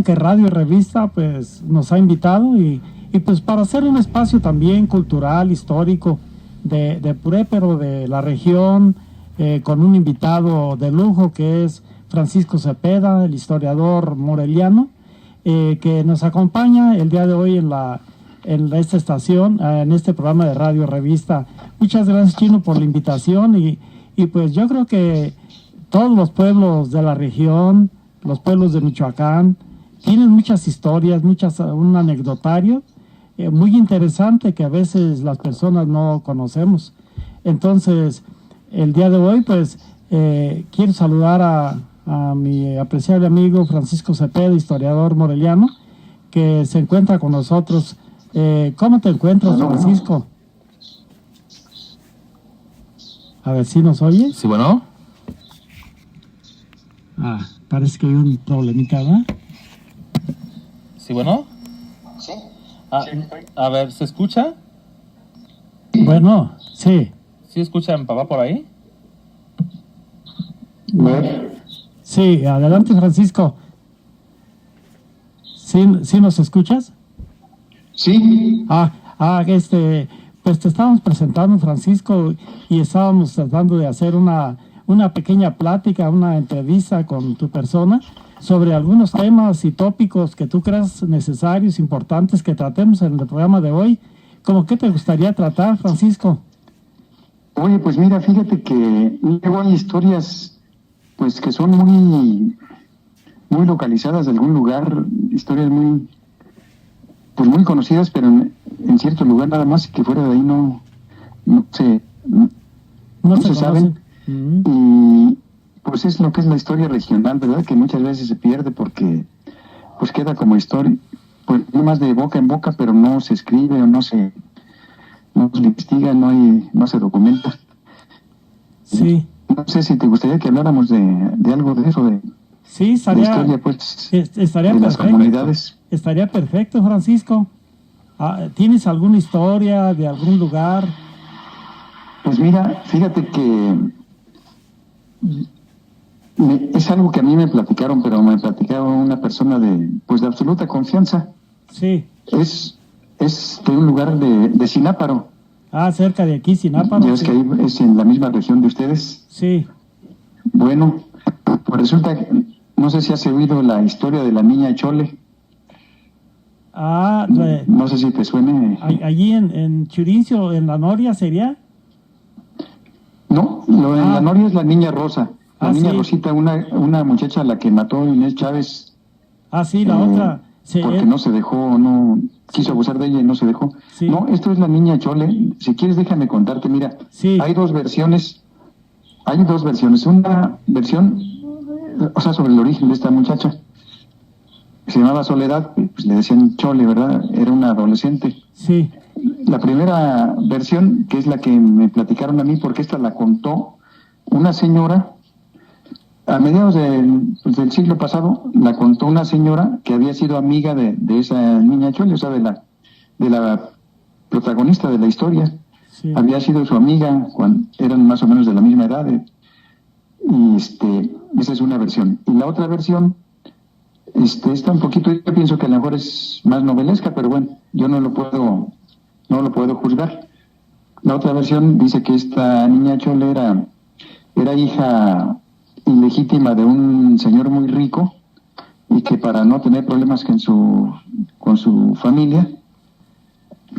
que Radio Revista pues nos ha invitado y pues para hacer un espacio también cultural, histórico de Purépero, de la región, con un invitado de lujo que es Francisco Cepeda, el historiador moreliano, que nos acompaña el día de hoy en esta estación, en este programa de Radio Revista. Muchas gracias, Chino, por la invitación y pues yo creo que todos los pueblos de la región, los pueblos de Michoacán, tienen muchas historias, un anecdotario muy interesante que a veces las personas no conocemos. Entonces, el día de hoy, pues, quiero saludar a mi apreciable amigo Francisco Cepeda, historiador moreliano, que se encuentra con nosotros. ¿Cómo te encuentras, Francisco? A ver si nos oye. Sí, bueno. Parece que hay un problemita, ¿verdad? Sí, bueno. Sí. A ver, ¿se escucha? Bueno, sí. ¿Sí escucha a mi papá por ahí? Sí, adelante, Francisco. ¿Sí nos escuchas? Sí. Pues te estábamos presentando, Francisco, y estábamos tratando de hacer una pequeña plática, una entrevista con tu persona sobre algunos temas y tópicos que tú creas necesarios, importantes que tratemos en el programa de hoy. ¿Cómo qué te gustaría tratar, Francisco? Oye, pues mira, fíjate que luego hay historias pues que son muy localizadas de algún lugar, historias muy conocidas, pero en cierto lugar nada más, que fuera de ahí no se saben. Y pues es lo que es la historia regional, ¿verdad? Que muchas veces se pierde porque pues queda como historia, pues no más de boca en boca, pero no se escribe o no se investiga, no se documenta. Sí. No sé si te gustaría que habláramos de algo de eso, sí, estaría, de historia, pues, estaría de perfecto, las comunidades. Estaría perfecto, Francisco. ¿Tienes alguna historia de algún lugar? Pues mira, fíjate que es algo que a mí me platicaron, pero me platicaron una persona de absoluta confianza. Sí. Es de un lugar de Cináparo. Cerca de aquí, Cináparo. Ya ves que ahí es en la misma región de ustedes. Sí. Bueno, pues resulta que, no sé si has oído la historia de la niña Chole. No sé si te suene. Allí en Churincio, en La Noria, ¿sería? No, en La Noria es la niña Rosa. La niña sí. Rosita, una muchacha a la que mató Inés Chávez. Sí, la otra. Sí, porque no se dejó, quiso abusar de ella y no se dejó. Sí. No, esto es la niña Chole. Si quieres, déjame contarte. Mira, sí. Hay dos versiones. Una versión, sobre el origen de esta muchacha. Se llamaba Soledad, pues le decían Chole, ¿verdad? Era una adolescente. Sí. La primera versión, que es la que me platicaron a mí, porque esta la contó una señora, a mediados del siglo pasado, la contó una señora que había sido amiga de esa niña Chole, o sea, de la protagonista de la historia. Sí. Había sido su amiga cuando eran más o menos de la misma edad. Y esa es una versión. Y la otra versión, está un poquito, yo pienso que a lo mejor es más novelesca, pero bueno, yo no lo puedo juzgar. La otra versión dice que esta niña Chole era hija ilegítima de un señor muy rico y que para no tener problemas con su familia,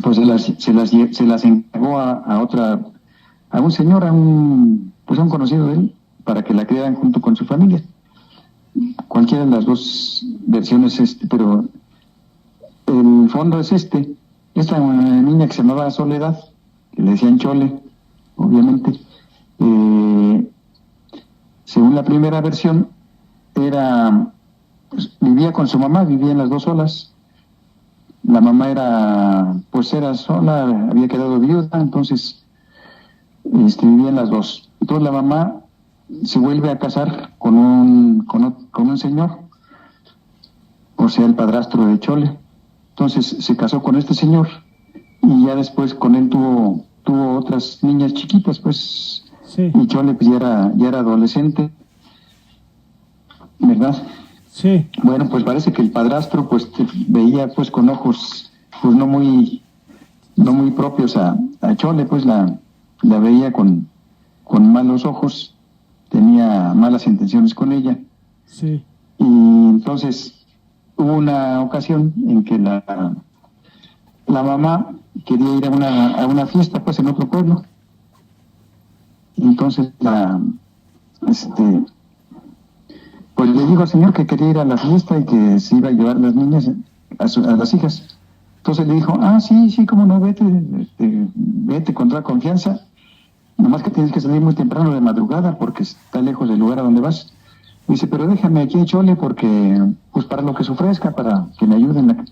pues se las encargó a un señor, a un conocido de él, para que la criaran junto con su familia. Cualquiera de las dos versiones, pero el fondo es esta niña que se llamaba Soledad, que le decían Chole, obviamente. Según la primera versión, vivía con su mamá, vivían las dos solas. La mamá era sola, había quedado viuda, entonces vivían las dos. Entonces la mamá se vuelve a casar con un señor, o sea, el padrastro de Chole. Entonces se casó con este señor y ya después con él tuvo otras niñas chiquitas, pues. Sí. Y Chole pues ya era adolescente, ¿verdad? Sí. Bueno, pues parece que el padrastro pues veía pues con ojos pues no muy propios a Chole, pues la veía con malos ojos, tenía malas intenciones con ella. Sí. Y entonces hubo una ocasión en que la mamá quería ir a una fiesta pues en otro pueblo. Entonces pues le dijo al señor que quería ir a la fiesta y que se iba a llevar las niñas a las hijas. Entonces le dijo, sí, cómo no, vete con toda confianza, nomás que tienes que salir muy temprano de madrugada porque está lejos del lugar a donde vas. Dice, pero déjame aquí en Chole porque, pues para lo que se ofrezca, para que me ayuden.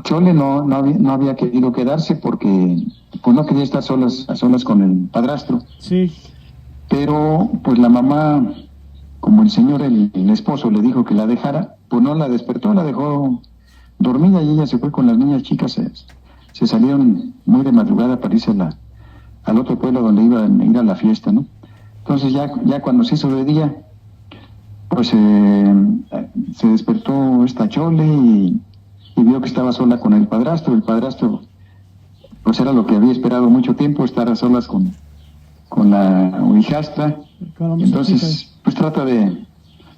Chole no había querido quedarse porque pues no quería estar a solas con el padrastro. Sí. Pero pues la mamá, como el señor, el esposo, le dijo que la dejara, pues no la despertó, la dejó dormida y ella se fue con las niñas chicas. Se salieron muy de madrugada para irse al otro pueblo donde iban a ir a la fiesta, ¿no? Entonces ya cuando se hizo de día, pues se despertó esta Chole y vio que estaba sola con el padrastro. El padrastro, pues era lo que había esperado mucho tiempo, estar a solas con la hijastra. Entonces, pues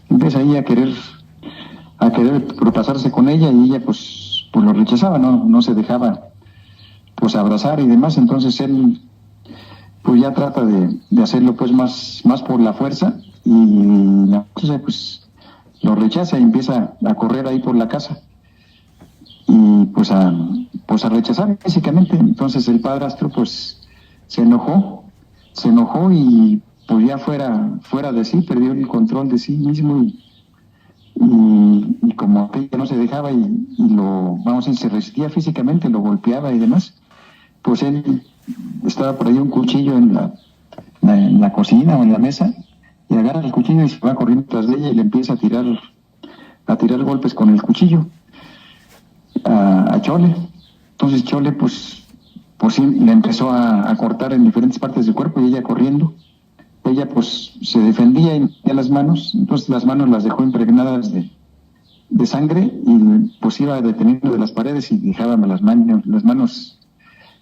empieza ahí a querer propasarse con ella y ella pues lo rechazaba, no se dejaba pues abrazar y demás. Entonces él pues ya trata de hacerlo pues más por la fuerza y la muchacha pues lo rechaza y empieza a correr ahí por la casa y pues a rechazar básicamente. Entonces el padrastro pues se enojó y pues ya fuera de sí, perdió el control de sí mismo y como ella no se dejaba y se resistía físicamente, lo golpeaba y demás, pues él estaba por ahí un cuchillo en la cocina o en la mesa y agarra el cuchillo y se va corriendo tras de ella y le empieza a tirar golpes con el cuchillo a Chole. Entonces Chole pues sí le empezó a cortar en diferentes partes del cuerpo y ella corriendo. Ella pues se defendía y metía las manos, entonces las manos las dejó impregnadas de sangre y pues iba deteniendo de las paredes y dejaba las manos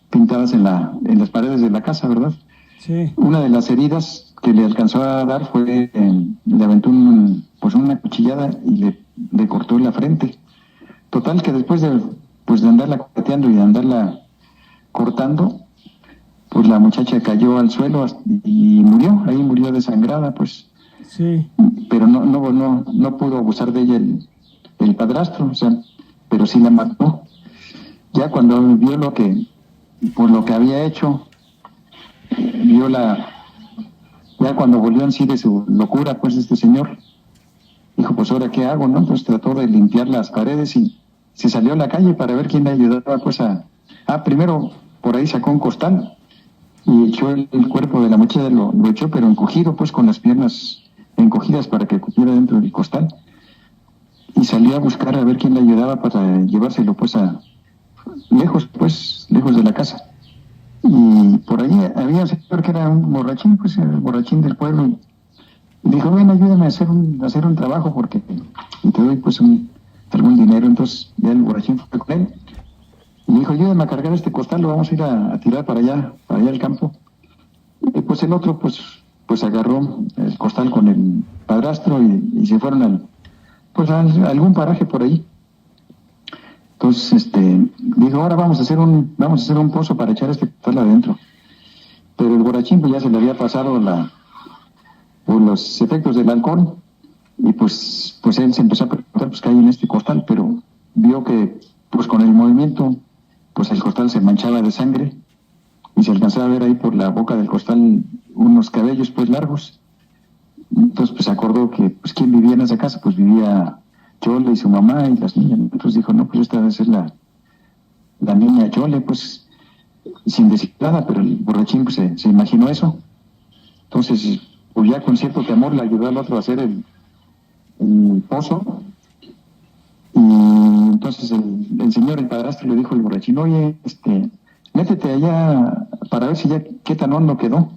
pintadas en las paredes de la casa, ¿verdad? Sí. Una de las heridas que le alcanzó a dar fue, le aventó una cuchillada y le cortó la frente. Total que después de andarla corteando y de andarla cortando, pues la muchacha cayó al suelo y murió desangrada, pues. Sí. Pero no pudo abusar de ella el padrastro, o sea, pero sí la mató. Ya cuando vio lo que había hecho, ya cuando volvió en sí de su locura, pues este señor dijo, pues ahora qué hago, ¿no? Entonces trató de limpiar las paredes y se salió a la calle para ver quién le ayudaba, pues primero por ahí sacó un costal y echó el cuerpo de la muchacha, lo echó pero encogido, pues con las piernas encogidas para que cupiera dentro del costal y salió a buscar a ver quién le ayudaba para llevárselo pues lejos de la casa. Y por ahí había un señor que era un borrachín, pues el borrachín del pueblo, y dijo, ven, ayúdame a hacer un trabajo porque y te doy pues algún dinero. Entonces ya el borrachín fue con él y dijo, ayúdame a cargar este costal, lo vamos a ir a tirar para allá al campo. Y pues el otro pues agarró el costal con el padrastro y se fueron a algún paraje por ahí. Entonces dijo, ahora vamos a hacer un pozo para echar este costal adentro. Pero el borrachín pues ya se le había pasado por los efectos del alcohol y pues él se empezó a preguntar pues qué hay en este costal, pero vio que pues con el movimiento pues el costal se manchaba de sangre y se alcanzaba a ver ahí por la boca del costal unos cabellos pues largos. Entonces pues acordó que pues quién vivía en esa casa, pues vivía Chole y su mamá y las niñas. Entonces dijo, no, pues esta debe ser la niña Chole, pues sin decir nada, pero el borrachín pues se imaginó eso. Entonces pues ya con cierto temor le ayudó al otro a hacer el pozo. Y entonces el señor, el padrastro, le dijo al borrachín, oye, métete allá para ver si ya qué tan hondo quedó.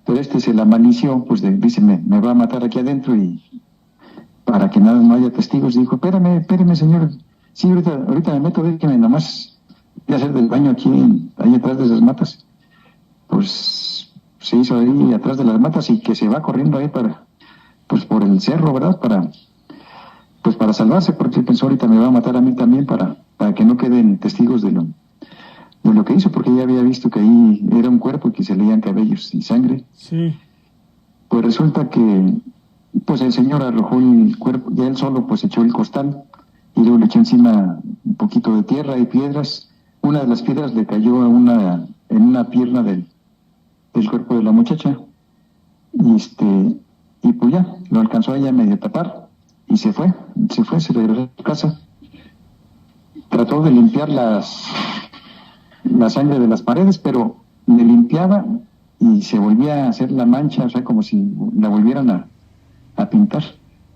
Pero se la malició, pues dice, me va a matar aquí adentro y para que nada, no haya testigos. Dijo, espérame, señor. Sí, ahorita me meto, déjeme nomás ir a hacer del baño ahí atrás de esas matas. Pues se hizo ahí atrás de las matas y que se va corriendo ahí pues por el cerro, ¿verdad? Para salvarse, porque pensó ahorita me va a matar a mí también para que no queden testigos de lo que hizo, porque ya había visto que ahí era un cuerpo y que se leían cabellos y sangre. Sí. Pues resulta que pues el señor arrojó el cuerpo, ya él solo pues echó el costal y luego le echó encima un poquito de tierra y piedras. Una de las piedras le cayó en una pierna del cuerpo de la muchacha y pues ya lo alcanzó a ella medio tapar y se regresó a su casa. Trató de limpiar la sangre de las paredes, pero le limpiaba y se volvía a hacer la mancha, o sea, como si la volvieran a pintar.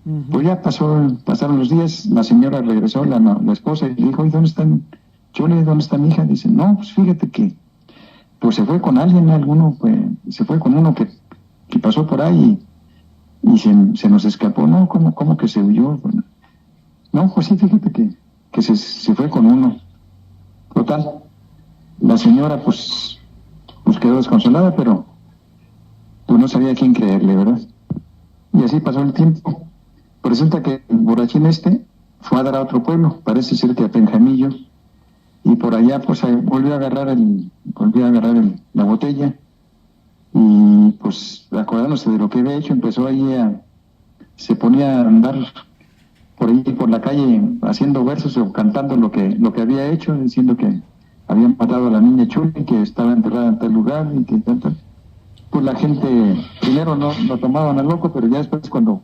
Uh-huh. Pues ya pasaron los días, la señora regresó, la esposa, y le dijo, ¿y dónde están Chole? ¿Dónde está mi hija? Dice, no, pues fíjate que pues se fue con alguien, se fue con uno que pasó por ahí y se nos escapó. No, ¿cómo que se huyó? Bueno, no, pues sí, fíjate que se fue con uno. Total, la señora pues quedó desconsolada, pero pues no sabía a quién creerle, ¿verdad? Y así pasó el tiempo. Resulta que el borrachín fue a dar a otro pueblo, parece ser que a Penjamillo, y por allá pues volvió a agarrar la botella, y pues acordándose de lo que había hecho, empezó ahí se ponía a andar por ahí por la calle haciendo versos o cantando lo que había hecho, diciendo que habían matado a la niña Chuli, que estaba enterrada en tal lugar y que tal. Pues la gente primero no lo tomaban a loco, pero ya después cuando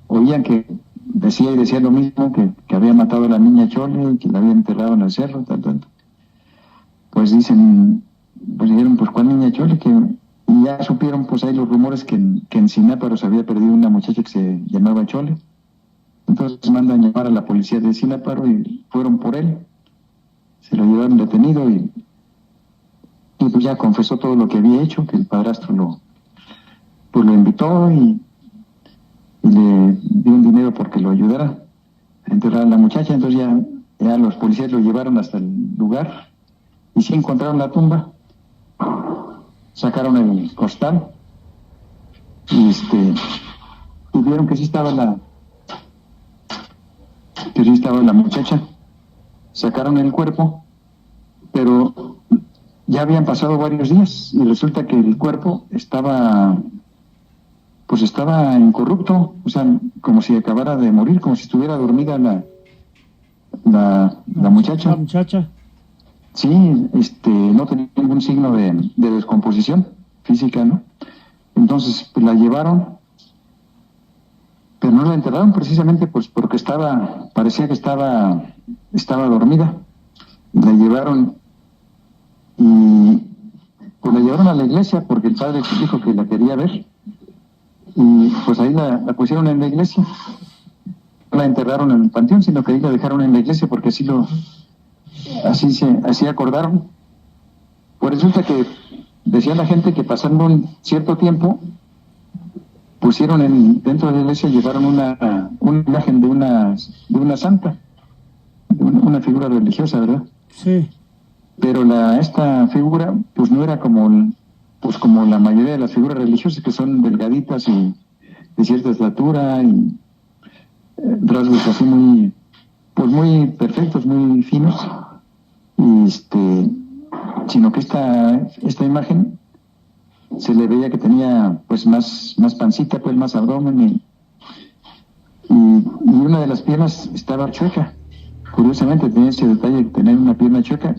oían que decía lo mismo, que había matado a la niña Chole y que la había enterrado en el cerro, tal. Pues dijeron, pues ¿cuál niña Chole? Y ya supieron pues ahí los rumores que en Sináparo se había perdido una muchacha que se llamaba Chole. Entonces mandan llamar a la policía de Sináparo y fueron por él. Se lo llevaron detenido y pues ya confesó todo lo que había hecho, que el padrastro lo invitó y le dio un dinero porque lo ayudara a enterrar a la muchacha. Entonces ya los policías lo llevaron hasta el lugar y sí encontraron la tumba, sacaron el costal y vieron que sí estaba la muchacha. Sacaron el cuerpo, pero ya habían pasado varios días y resulta que el cuerpo estaba incorrupto, o sea, como si acabara de morir, como si estuviera dormida la muchacha. La muchacha. Sí, no tenía ningún signo de descomposición física, ¿no? Entonces pues, la llevaron, pero no la enterraron precisamente pues porque parecía que estaba dormida. La llevaron y pues la llevaron a la iglesia porque el padre dijo que la quería ver. Y pues ahí la pusieron en la iglesia. No la enterraron en el panteón, sino que ahí la dejaron en la iglesia porque así acordaron. Pues resulta que decía la gente que pasando un cierto tiempo pusieron dentro de la iglesia, llevaron una imagen de una santa, de una figura religiosa, ¿verdad? Sí. Pero esta figura pues no era como la mayoría de las figuras religiosas, que son delgaditas y de cierta estatura y rasgos así muy perfectos, muy finos, y sino que esta imagen se le veía que tenía pues más pancita, pues más abdomen y una de las piernas estaba chueca. Curiosamente tenía ese detalle de tener una pierna chueca,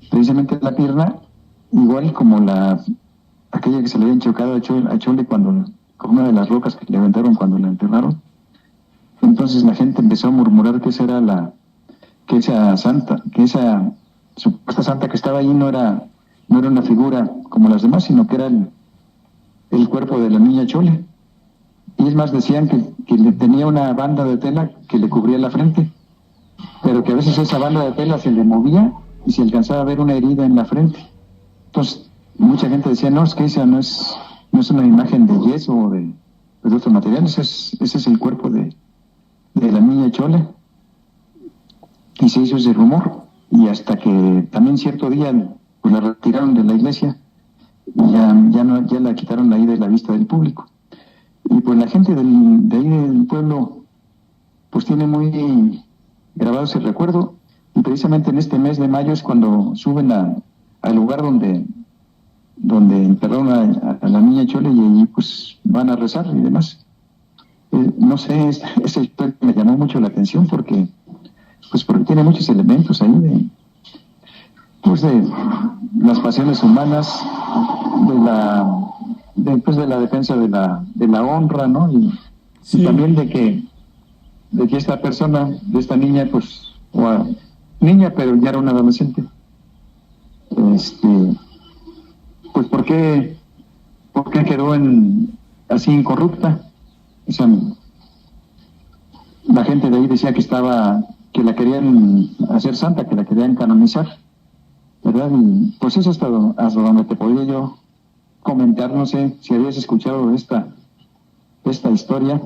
precisamente la pierna igual como aquella que se le habían chocado a Chole con una de las rocas que le aventaron cuando la enterraron. Entonces la gente empezó a murmurar que esa supuesta santa que estaba ahí no era una figura como las demás, sino que era el cuerpo de la niña Chole. Y es más, decían que tenía una banda de tela que le cubría la frente, pero que a veces esa banda de tela se le movía y se alcanzaba a ver una herida en la frente. Entonces mucha gente decía, no, es que esa no es una imagen de yeso o de otros materiales, ese es el cuerpo de de la niña Chole, y se hizo ese rumor, y hasta que también cierto día pues la retiraron de la iglesia, y ya la quitaron ahí de la vista del público. Y pues la gente de ahí del pueblo pues tiene muy grabado ese recuerdo, y precisamente en este mes de mayo es cuando suben al lugar donde enterraron a la niña Chole, y allí pues van a rezar y demás. No sé, esa historia me llamó mucho la atención porque tiene muchos elementos ahí de las pasiones humanas, de la defensa de la honra, ¿no? Y también de que esta persona, de esta niña, niña, pero ya era una adolescente, pues ¿por qué quedó así incorrupta? O sea, la gente de ahí decía que la querían hacer santa, que la querían canonizar, ¿verdad? Y pues eso hasta donde te podría yo comentar. No sé si habías escuchado esta historia,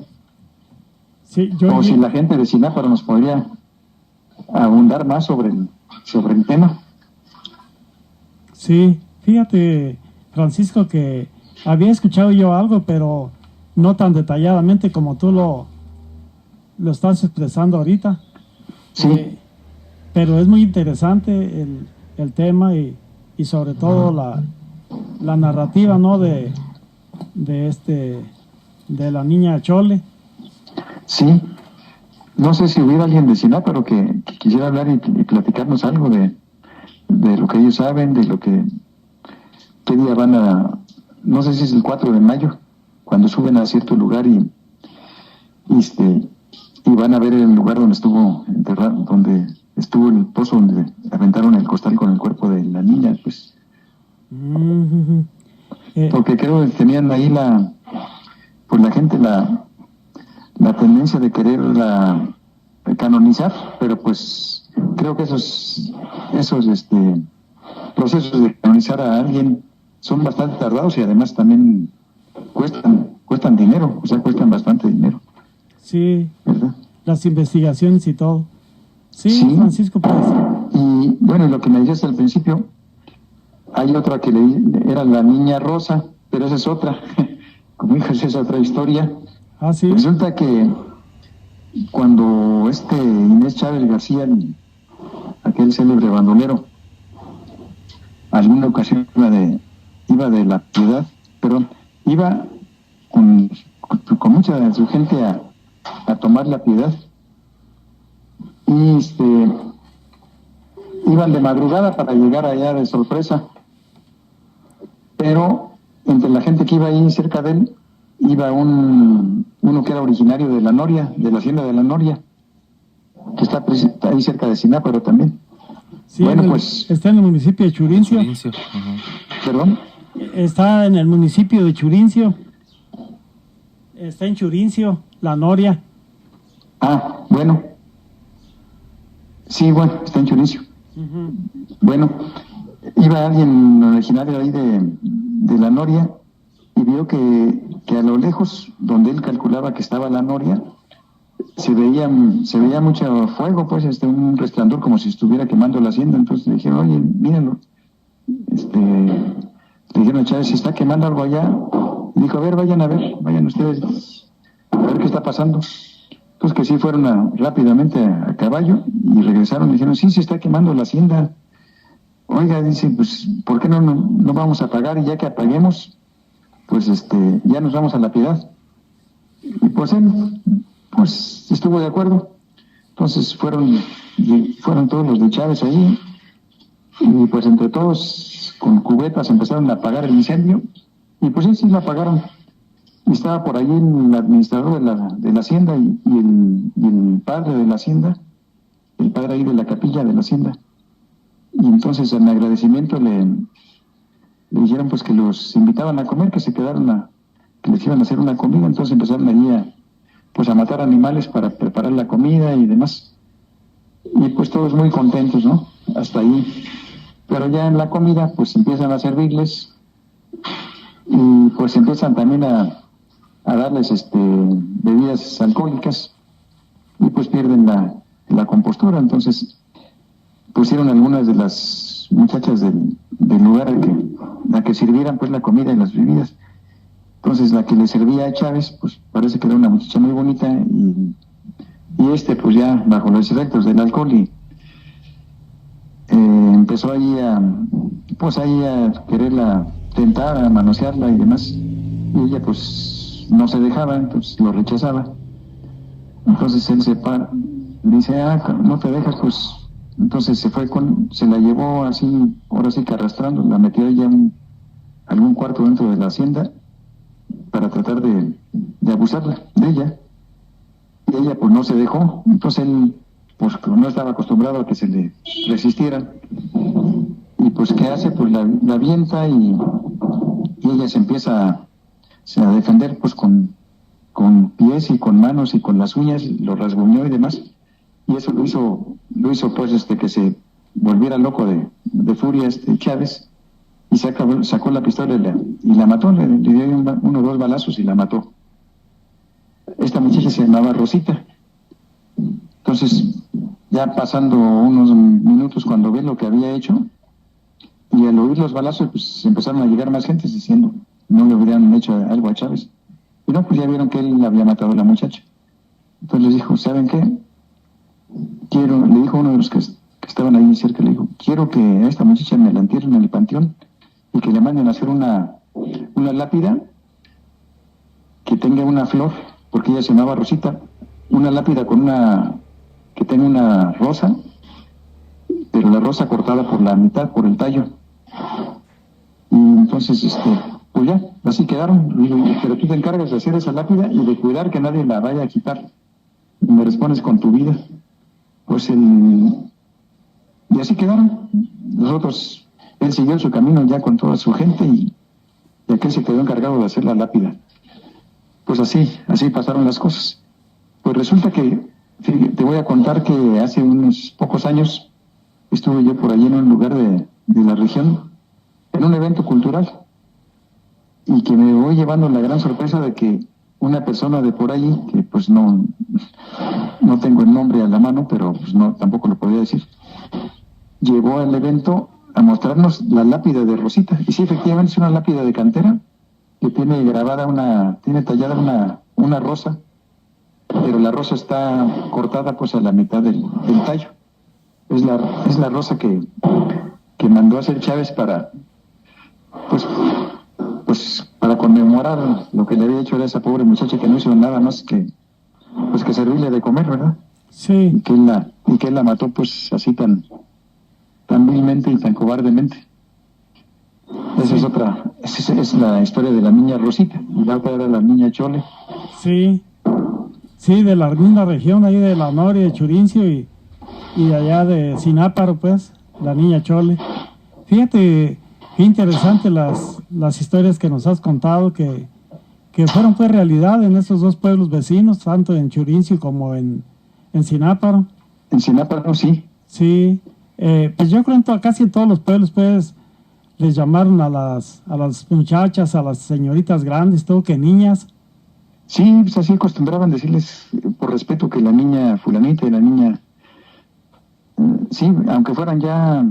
Sí, o si la gente de Cináparo nos podría abundar más sobre el tema. Sí, fíjate, Francisco, que había escuchado yo algo, pero no tan detalladamente como tú lo estás expresando ahorita. Sí. Pero es muy interesante el tema y sobre todo la narrativa, ¿no? de la niña Chole. Sí. No sé si hubiera alguien de Cináparo que quisiera hablar y platicarnos algo de lo que ellos saben, de lo que qué día van no sé si es el 4 de mayo, cuando suben a cierto lugar y van a ver el lugar donde estuvo enterrado, donde estuvo el pozo donde aventaron el costal con el cuerpo de la niña, pues. Porque creo que tenían ahí la gente la tendencia de quererla canonizar, pero pues creo que esos procesos de canonizar a alguien son bastante tardados y además también cuestan dinero, o sea, cuestan bastante dinero. Sí, ¿verdad? Las investigaciones y todo. Sí. Francisco, pues. Y bueno, lo que me dijiste al principio, hay otra que era la niña Rosa, pero esa es otra, como hijas, es otra historia. Sí. Resulta que cuando Inés Chávez García, aquel célebre bandolero, alguna ocasión iba de la Piedad, iba con mucha de su gente a tomar la Piedad, y iban de madrugada para llegar allá de sorpresa, pero entre la gente que iba ahí cerca de él iba uno que era originario de La Noria, de la hacienda de La Noria, que está ahí cerca de Cináparo también. Sí, bueno, pues está en el municipio de Churincio. ¿Perdón? Está en el municipio de Churincio. Está en Churincio, La Noria. Bueno. Sí, bueno, está en Churincio. Bueno, iba alguien originario ahí de La Noria y vio que a lo lejos, donde él calculaba que estaba La Noria, se veía mucho fuego, pues un resplandor como si estuviera quemando la hacienda. Entonces le dijeron, oye, mírenlo. Le dijeron, Chávez, se está quemando algo allá. Y dijo, a ver, vayan ustedes a ver qué está pasando. Entonces que sí fueron rápidamente a caballo y regresaron y dijeron, sí, se está quemando la hacienda. Oiga, dice, pues, ¿por qué no vamos a apagar? Y ya que apaguemos, pues ya nos vamos a la Piedad. Y pues él, pues, estuvo de acuerdo. Entonces fueron todos los de Chávez ahí, y pues entre todos con cubetas empezaron a apagar el incendio, y pues sí lo apagaron. Y estaba por ahí el administrador de la hacienda y el padre de la hacienda, el padre ahí de la capilla de la hacienda. Y entonces en agradecimiento le dijeron pues que los invitaban a comer, que se quedaran que les iban a hacer una comida. Entonces empezaron allí a matar animales para preparar la comida y demás. Y pues todos muy contentos, ¿no? Hasta ahí. Pero ya en la comida pues empiezan a servirles y pues empiezan también a darles bebidas alcohólicas. y pues pierden la compostura. Entonces pusieron algunas de las muchachas del lugar a que sirvieran pues la comida y las bebidas. Entonces la que le servía a Chávez, pues parece que era una muchacha muy bonita, y pues ya bajo los efectos del alcohol, y empezó ahí a quererla tentar, a manosearla y demás, y ella pues no se dejaba, entonces lo rechazaba. Entonces él se para, le dice, no te dejas, pues. Entonces se la llevó así, ahora sí que arrastrando, la metió ella en algún cuarto dentro de la hacienda para tratar de abusarla de ella. Y ella pues no se dejó. Entonces él pues no estaba acostumbrado a que se le resistieran. Y pues ¿qué hace? Pues la avienta, y ella se empieza a defender pues con pies y con manos y con las uñas, lo rasguñó y demás. Y eso lo hizo pues que se volviera loco de furia Chávez, y sacó la pistola y la mató, le dio uno o dos balazos y la mató. Esta muchacha se llamaba Rosita. Entonces, ya pasando unos minutos, cuando ve lo que había hecho, y al oír los balazos, pues empezaron a llegar más gente diciendo, no le hubieran hecho algo a Chávez. Y no, pues ya vieron que él había matado a la muchacha. Entonces les dijo, ¿saben qué? Le dijo uno de los que estaban ahí cerca, le dijo, quiero que a esta muchacha me la entierren en el panteón y que le manden a hacer una lápida que tenga una flor, porque ella se llamaba Rosita, una lápida que tenga una rosa, pero la rosa cortada por la mitad, por el tallo. Y entonces, pues ya, así quedaron. Digo, pero tú te encargas de hacer esa lápida y de cuidar que nadie la vaya a quitar. Y me respondes con tu vida. Pues y así quedaron. Nosotros, él siguió su camino ya con toda su gente, y aquel se quedó encargado de hacer la lápida. Pues así pasaron las cosas. Pues resulta que, te voy a contar que hace unos pocos años estuve yo por allí en un lugar de la región, en un evento cultural, y que me voy llevando la gran sorpresa de que una persona de por allí, que pues no tengo el nombre a la mano, pero pues no, tampoco lo podía decir, llegó al evento a mostrarnos la lápida de Rosita. Y sí, efectivamente es una lápida de cantera que tiene tallada una rosa, pero la rosa está cortada pues a la mitad del tallo. Es la rosa que mandó a hacer Chávez para para conmemorar lo que le había hecho a esa pobre muchacha, que no hizo nada más que servirle de comer, ¿verdad? Sí. Y que él la mató pues así tan vilmente y tan cobardemente. Esa es la historia de la niña Rosita, y la otra era la niña Chole. Sí, de la misma región ahí de la Noria, de Churincio, y de allá de Sináparo, pues, la niña Chole. Fíjate qué interesante las historias que nos has contado, que fueron pues realidad en esos dos pueblos vecinos, tanto en Churincio como en Sináparo. En Sináparo, sí. Sí, pues yo creo que casi en todos los pueblos pues les llamaron a las muchachas, a las señoritas grandes, todo que niñas. Sí, pues así acostumbraban decirles por respeto que la niña fulanita y la niña... sí, aunque fueran ya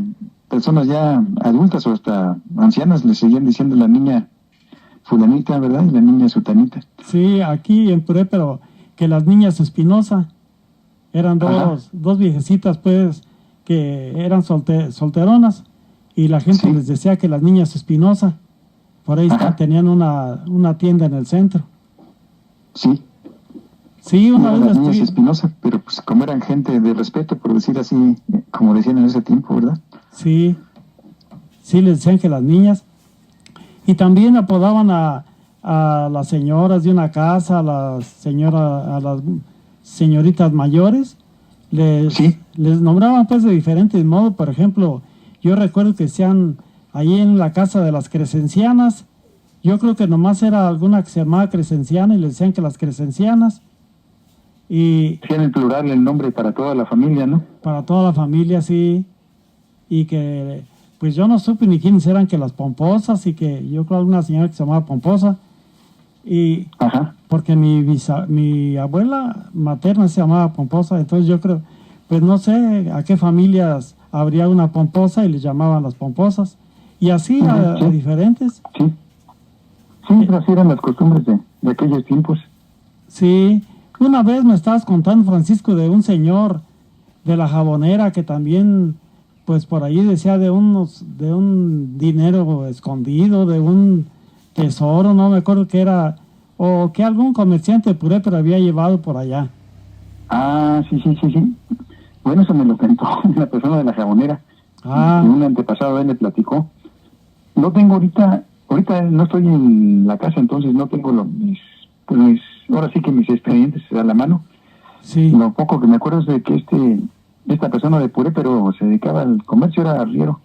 personas ya adultas o hasta ancianas, les seguían diciendo la niña fulanita, ¿verdad? Y la niña sutanita. Sí, aquí en Puré, pero que las niñas Espinosa eran dos viejecitas pues que eran solteronas, y la gente les decía que las niñas Espinosa, por ahí tenían una tienda en el centro. Sí. Sí, una vez las niñas Espinosa, pero pues como eran gente de respeto, por decir así, como decían en ese tiempo, ¿verdad? Sí, les decían que las niñas. Y también apodaban a las señoras de una casa, a las señoritas mayores, les nombraban pues de diferentes modos. Por ejemplo, yo recuerdo que decían ahí en la casa de las Crescencianas, yo creo que nomás era alguna que se llamaba Crescenciana, y les decían que las Crescencianas. Y en el plural el nombre para toda la familia, ¿no? Para toda la familia, sí. Y que pues yo no supe ni quiénes eran, que las Pomposas, y que yo creo alguna señora que se llamaba Pomposa. Y porque mi abuela materna se llamaba Pomposa, entonces yo creo, pues no sé a qué familias habría una Pomposa y les llamaban las Pomposas, y así a diferentes. Sí, sí, así eran las costumbres de aquellos tiempos. Sí, una vez me estabas contando, Francisco, de un señor de la Jabonera que también, pues por ahí decía de un dinero escondido, de un tesoro, no me acuerdo qué era, o que algún comerciante de Purépero había llevado por allá. Ah, sí. Bueno, eso me lo contó una persona de la Jabonera. Ah. Y un antepasado de él le platicó. No tengo ahorita no estoy en la casa, entonces no tengo ahora sí que mis expedientes a la mano. Sí. Lo poco que me acuerdo es de que esta persona de Purépero se dedicaba al comercio, era arriero.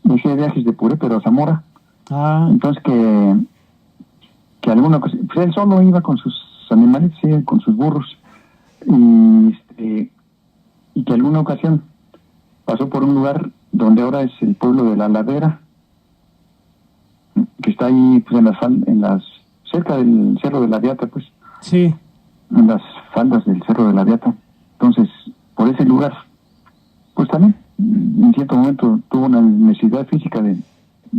Hacía viajes de Purépero a Zamora. Ah. Entonces que alguna cosa, pues él solo iba con sus animales, sí, con sus burros. Y que alguna ocasión pasó por un lugar donde ahora es el pueblo de La Ladera, que está ahí pues cerca del Cerro de la Diata, pues. Sí. En las faldas del Cerro de la Diata. Entonces, por ese lugar, pues también en cierto momento tuvo una necesidad física de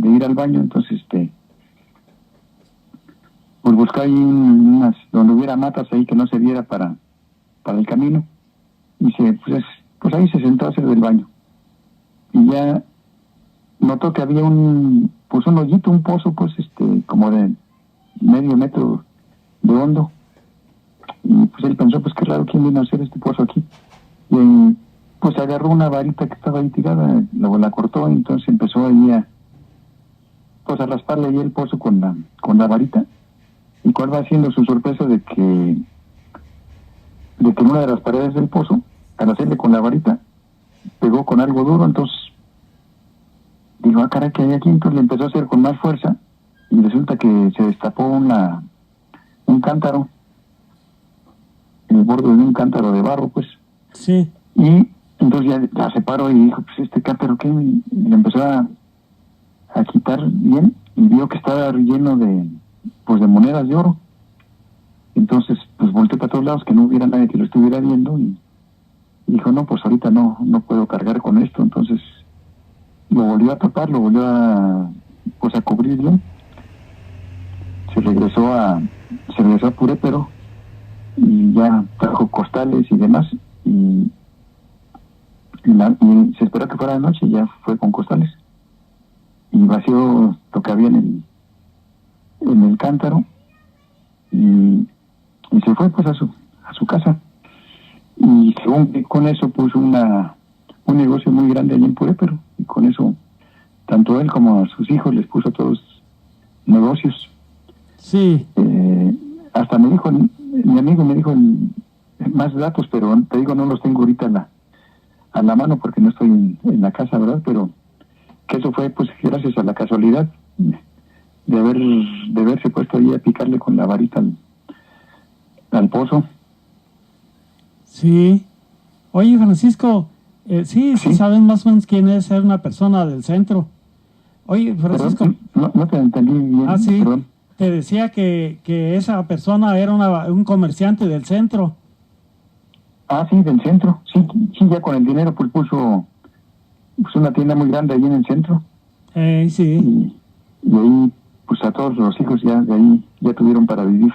ir al baño, entonces pues buscó ahí donde hubiera matas ahí que no se viera para el camino, y pues ahí se sentó a hacer del baño, y ya notó que había un hoyito, un pozo, pues como de medio metro de hondo, y pues él pensó, pues qué raro, ¿quién vino a hacer este pozo aquí? Y pues agarró una varita que estaba ahí tirada, luego la cortó, y entonces empezó ahí a rasparle ahí el pozo con la varita. Y cuál va siendo su sorpresa de que en una de las paredes del pozo, al hacerle con la varita, pegó con algo duro. Entonces dijo, caray, ¿qué hay aquí? Entonces le empezó a hacer con más fuerza, y resulta que se destapó un cántaro, el borde de un cántaro de barro, pues. Sí. Y entonces ya la separó y dijo, pues este cántaro, ¿qué? Y le empezó a quitar bien, y vio que estaba lleno de monedas de oro. Entonces pues volteó para todos lados, que no hubiera nadie que lo estuviera viendo, y dijo, no, pues ahorita no puedo cargar con esto. Entonces lo volvió a tapar, lo volvió a cubrir bien. Se regresó a Purépero, y ya trajo costales y demás, y se esperó que fuera de noche, y ya fue con costales y vació lo que había en el cántaro, y se fue pues a su casa, y según que con eso puso un negocio muy grande allí en Purépero, y con eso tanto él como a sus hijos les puso todos negocios. Sí. Hasta mi amigo me dijo más datos, pero te digo, no los tengo ahorita a la mano porque no estoy en la casa, ¿verdad? Pero que eso fue pues gracias a la casualidad de haberse puesto ahí a picarle con la varita al pozo. Sí. Oye, Francisco, sí saben más o menos quién es, ser una persona del centro. Oye, Francisco. Perdón, no te entendí bien. Ah, sí. Perdón. Te decía que esa persona era un comerciante del centro. Ah, sí, del centro. Sí, ya con el dinero pues puso una tienda muy grande ahí en el centro. Sí. Y ahí pues a todos los hijos ya de ahí ya tuvieron para vivir.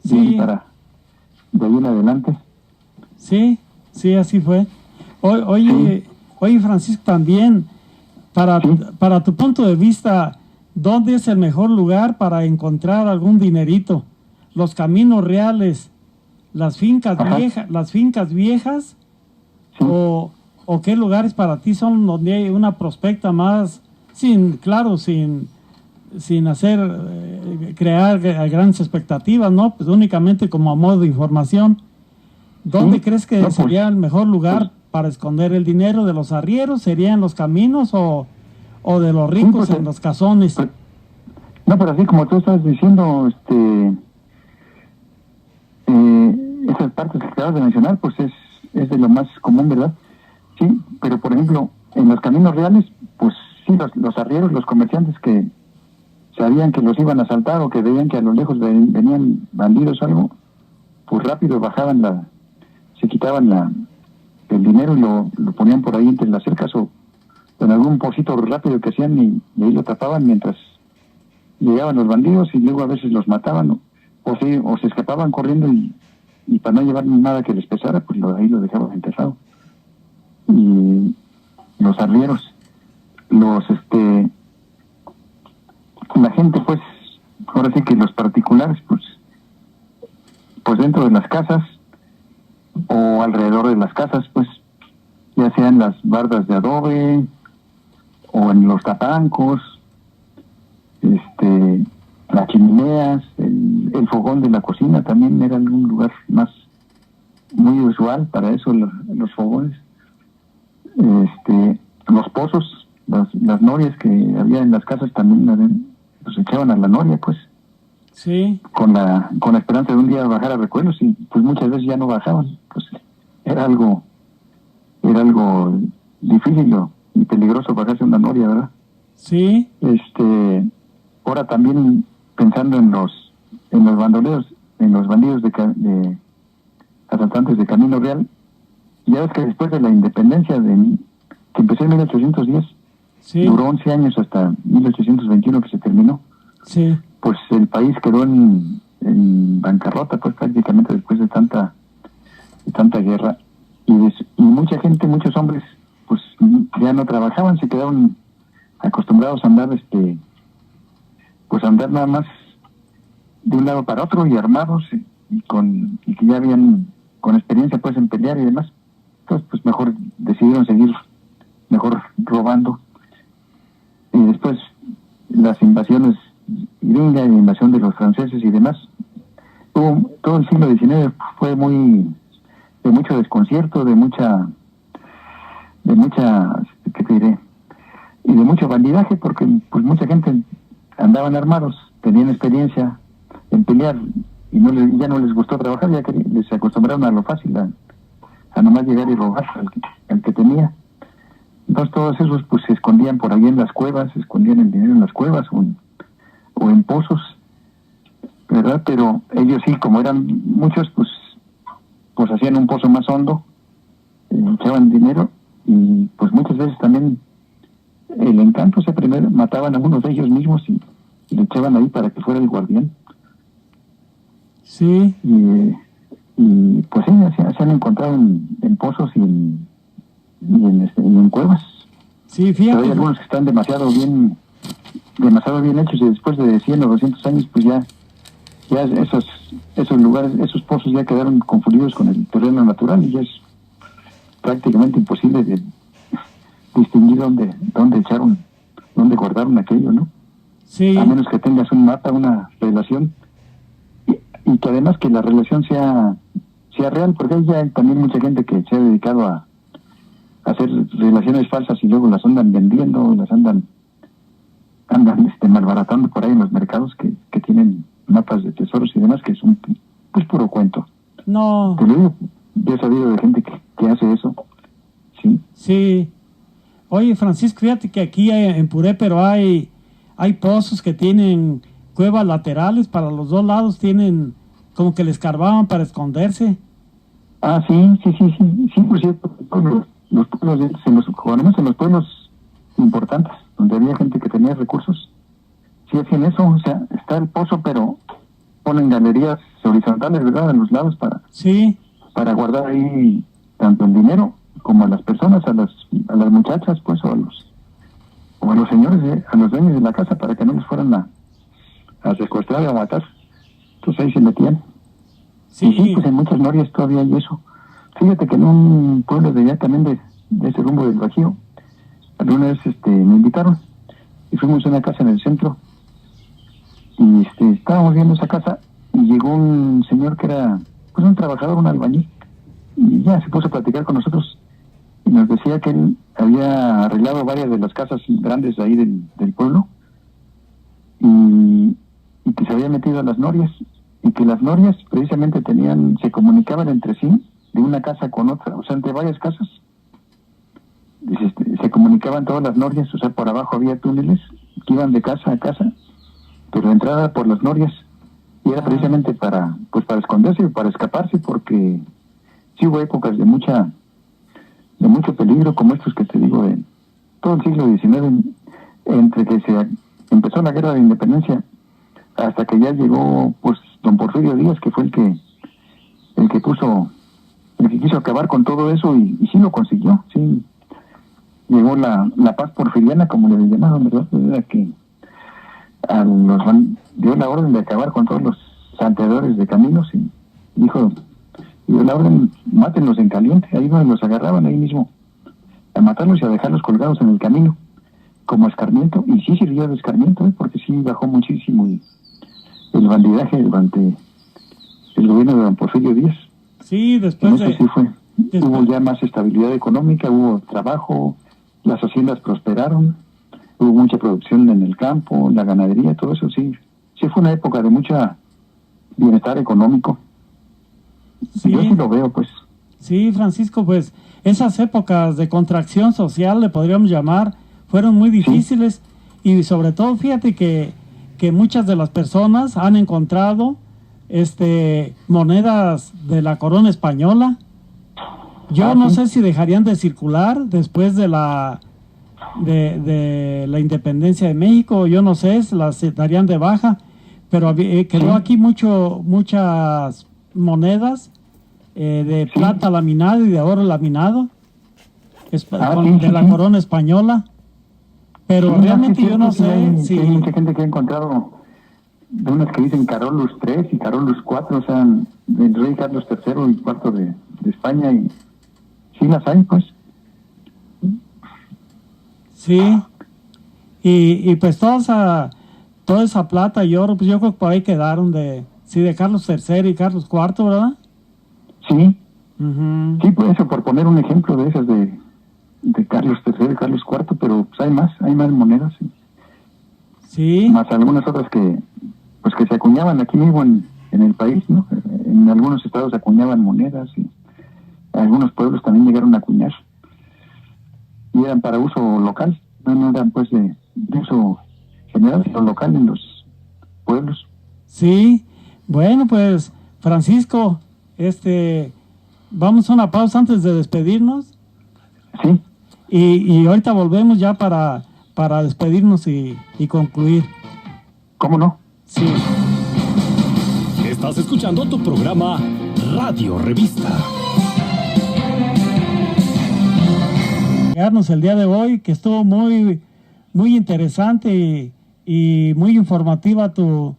Sí. De ahí en adelante. Sí, así fue. Oye, Francisco, también, para tu punto de vista, ¿dónde es el mejor lugar para encontrar algún dinerito? ¿Los caminos reales, las fincas viejas, sí. o qué lugares para ti son donde hay una prospecta más, sin hacer crear grandes expectativas, ¿no? Pues únicamente como a modo de información. ¿Dónde crees que sería el mejor lugar para esconder el dinero de los arrieros? ¿Sería en los caminos o de los ricos en los casones? No, pero así como tú estás diciendo, esas partes que acabas de mencionar, pues es de lo más común, ¿verdad? Sí, pero por ejemplo, en los caminos reales, pues sí, los arrieros, los comerciantes que sabían que los iban a asaltar o que veían que a lo lejos venían bandidos o algo, pues rápido bajaban se quitaban el dinero y lo ponían por ahí entre las cercas o en algún pocito rápido que hacían y ahí lo tapaban mientras llegaban los bandidos y luego a veces los mataban o se escapaban corriendo y para no llevar nada que les pesara, pues ahí lo dejaban enterrado. Y los arrieros, la gente, pues, ahora sí que los particulares, pues dentro de las casas o alrededor de las casas, pues, ya sean las bardas de adobe o en los tapancos, las chimeneas, el fogón de la cocina también era un lugar muy usual para eso, los fogones. Los pozos, las norias que había en las casas también los echaban a la noria, pues. Sí. Con la esperanza de un día bajar a recuerdos y pues muchas veces ya no bajaban, pues era algo difícil y peligroso bajarse una noria, ¿verdad? Sí. Ahora también pensando en los bandoleros, en los bandidos de asaltantes de Camino Real, ya ves que después de la independencia que empezó en 1810, sí, duró 11 años hasta 1821 que se terminó. Sí. Pues el país quedó en bancarrota, pues prácticamente después de tanta guerra y mucha gente, muchos hombres, pues ya no trabajaban, se quedaron acostumbrados a andar, pues a andar nada más de un lado para otro y armados y que ya habían con experiencia pues en pelear y demás. Entonces pues mejor decidieron seguir robando. Y después las invasiones gringas y la invasión de los franceses y demás. Todo el siglo XIX fue de mucho desconcierto, de mucha, ¿qué te diré? Y de mucho bandidaje, porque pues mucha gente andaban armados, tenían experiencia en pelear y ya no les gustó trabajar, ya que les acostumbraron a lo fácil, a nomás llegar y robar al que tenía. Entonces todos esos pues se escondían por ahí en las cuevas, se escondían el dinero en las cuevas o en pozos, ¿verdad? Pero ellos sí, como eran muchos, pues hacían un pozo más hondo, echaban dinero y pues muchas veces también el encanto, primero mataban a uno de ellos mismos y le echaban ahí para que fuera el guardián. Sí. Y pues sí, se han encontrado en pozos y en cuevas. Sí, fíjate. Pero hay algunos que están demasiado bien hechos y después de 100 o 200 años pues ya esos lugares, esos pozos ya quedaron confundidos con el terreno natural y ya es prácticamente imposible de distinguir dónde guardaron aquello, ¿no? Sí. A menos que tengas un mapa, una relación y que además que la relación sea real, porque hay ya también mucha gente que se ha dedicado a hacer relaciones falsas y luego las andan vendiendo, las andan malbaratando por ahí en los mercados que tienen mapas de tesoros y demás, que es pues puro cuento. No. Te lo digo, yo he sabido de gente que hace eso. Sí. Sí. Oye, Francisco, fíjate que aquí en Purépero hay pozos que tienen cuevas laterales para los dos lados, tienen como que les escarbaban para esconderse. Ah, sí, por cierto, los pueblos, en los pueblos importantes, donde había gente que tenía recursos, sí hacían eso, o sea, está el pozo, pero ponen galerías horizontales, ¿verdad?, en los lados para guardar ahí tanto el dinero como a las personas, a las muchachas, pues, o a los señores, a los dueños de la casa, para que no los fueran a secuestrar y a matar. Entonces ahí se metían. Sí. Y sí, pues en muchas norias todavía hay eso. Fíjate que en un pueblo de allá también de ese rumbo del Bajío, alguna vez me invitaron y fuimos a una casa en el centro y estábamos viendo esa casa y llegó un señor que era pues un trabajador, un albañil, y ya se puso a platicar con nosotros y nos decía que él había arreglado varias de las casas grandes ahí del pueblo y que se había metido a las norias y que las norias precisamente se comunicaban entre sí de una casa con otra, o sea, entre varias casas. Se comunicaban todas las norias, o sea, por abajo había túneles que iban de casa a casa pero entrada por las norias. Y era precisamente para esconderse, para escaparse, porque sí hubo épocas de mucho peligro, como estos que te digo, de todo el siglo XIX, entre que se empezó la guerra de independencia hasta que ya llegó pues don Porfirio Díaz, que fue el que quiso acabar con todo eso, y sí lo consiguió. Sí llegó la paz porfiriana, como le llamaban, ¿verdad? Era que dio la orden de acabar con todos los salteadores de caminos, y dio la orden: mátenlos en caliente. Ahí donde los agarraban, ahí mismo, a matarlos y a dejarlos colgados en el camino como escarmiento. Y sí sirvió de escarmiento, porque sí bajó muchísimo el bandidaje durante el gobierno de don Porfirio Díaz. Sí, después de... Sí fue. Hubo ya más estabilidad económica, hubo trabajo, las haciendas prosperaron, hubo mucha producción en el campo, la ganadería, todo eso. Sí fue una época de mucha bienestar económico. Sí. Yo sí lo veo, pues. Sí, Francisco, pues esas épocas de contracción social, le podríamos llamar, fueron muy difíciles. Sí. Y sobre todo, fíjate que muchas de las personas han encontrado monedas de la corona española. Yo no sé si dejarían de circular después de la independencia de México. Yo no sé, las darían de baja, pero quedó aquí muchas monedas de plata laminado y de oro laminado de la corona española, pero realmente yo no sé si... Hay mucha gente que ha encontrado de unas que dicen Carolus III y Carolus IV, o sea, del rey Carlos III y IV de España, y sí las hay, pues. Sí, y pues toda esa plata y oro, pues yo creo que por ahí quedaron de Carlos III y Carlos IV, ¿verdad? Sí. Uh-huh. Sí, pues eso, por poner un ejemplo de esas de Carlos III y Carlos IV, pero pues hay más monedas, sí. Sí. Más algunas otras que se acuñaban aquí mismo en el país, ¿no? En algunos estados se acuñaban monedas, y algunos pueblos también llegaron a acuñar, y eran para uso local, no eran pues de uso general, sino local en los pueblos. Sí, bueno, pues Francisco, vamos a una pausa antes de despedirnos. Sí. Y ahorita volvemos ya para despedirnos y concluir. ¿Cómo no? Sí. Estás escuchando tu programa Radio Revista. El día de hoy, que estuvo muy, muy interesante y muy informativa tu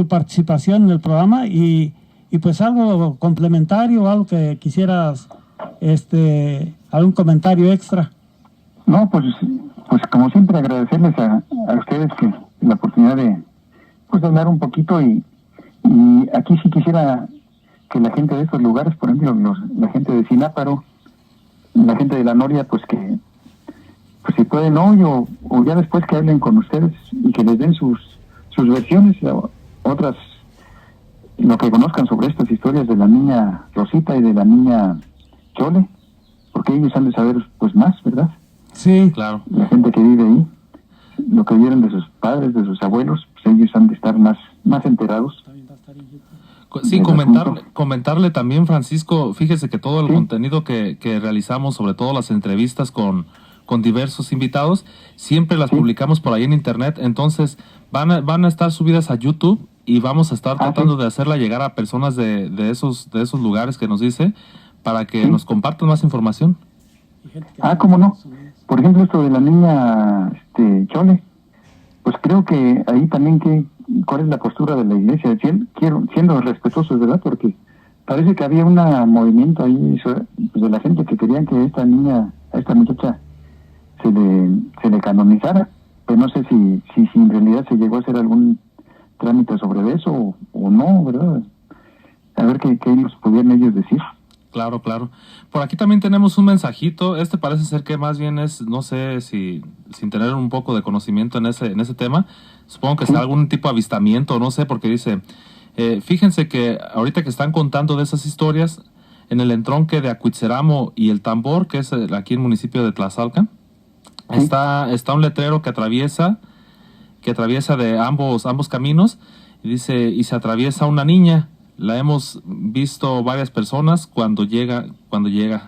participación en el programa, y pues algo complementario, algo que quisieras, algún comentario extra. No, pues como siempre, agradecerles a ustedes que la oportunidad de hablar un poquito, y aquí sí quisiera que la gente de estos lugares, por ejemplo, la gente de Cináparo, la gente de la Noria, pues si pueden hoy o ya después, que hablen con ustedes y que les den sus versiones, otras, lo que conozcan sobre estas historias de la niña Rosita y de la niña Chole, porque ellos han de saber pues más, ¿verdad? Sí, claro. La gente que vive ahí, lo que vieron de sus padres, de sus abuelos, pues ellos han de estar más enterados. Sí, comentarle también, Francisco, fíjese que todo el contenido que realizamos, sobre todo las entrevistas con diversos invitados, siempre las publicamos por ahí en internet. Entonces van a estar subidas a YouTube, y vamos a estar tratando de hacerla llegar a personas de esos lugares que nos dice, para que nos compartan más información. ¿Cómo no? Por ejemplo, esto de la niña Chole, pues creo que ahí también cuál es la postura de la iglesia, siendo respetuosos, ¿verdad? Porque parece que había un movimiento ahí pues, de la gente que querían que esta muchacha se le canonizara, pero no sé si en realidad se llegó a hacer algún trámite sobre eso o no, ¿verdad? A ver qué nos pudieran ellos decir. Claro. Por aquí también tenemos un mensajito. Parece ser que más bien es, no sé si sin tener un poco de conocimiento en ese tema, supongo que sea algún tipo de avistamiento, no sé, porque dice, fíjense que ahorita que están contando de esas historias, en el entronque de Acuitzeramo y el Tambor, que es aquí en el municipio de Tlazalca, está un letrero que atraviesa, que atraviesa de ambos caminos, y dice, y se atraviesa una niña. La hemos visto varias personas cuando llega.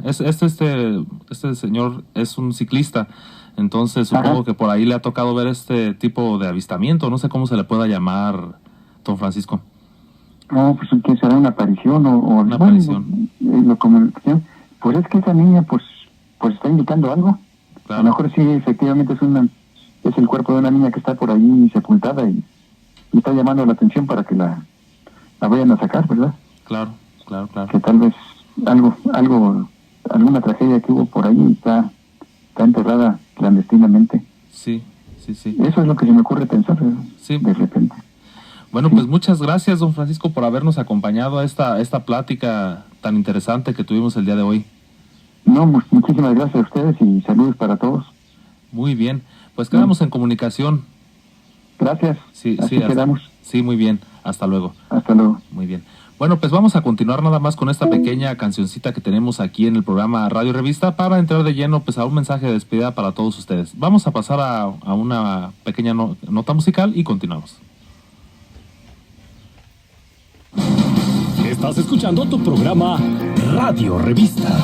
Este señor es un ciclista, entonces supongo que por ahí le ha tocado ver este tipo de avistamiento. No sé cómo se le pueda llamar, don Francisco. No, pues que será una aparición o una aparición. Pues es que esa niña pues está indicando algo. Claro. A lo mejor sí, efectivamente es el cuerpo de una niña que está por ahí sepultada y está llamando la atención para que la vayan a sacar, ¿verdad? Claro. Que tal vez alguna tragedia que hubo por ahí está enterrada clandestinamente. Sí. Eso es lo que se me ocurre pensar, ¿verdad? Sí. De repente. Bueno, pues muchas gracias, don Francisco, por habernos acompañado a esta plática tan interesante que tuvimos el día de hoy. No, muchísimas gracias a ustedes y saludos para todos. Muy bien, pues quedamos en comunicación. Gracias. Así quedamos. Sí, muy bien. Hasta luego. Hasta luego. Muy bien. Bueno, pues vamos a continuar nada más con esta pequeña cancioncita que tenemos aquí en el programa Radio Revista para entrar de lleno pues a un mensaje de despedida para todos ustedes. Vamos a pasar a una pequeña nota musical y continuamos. Estás escuchando tu programa Radio Revista.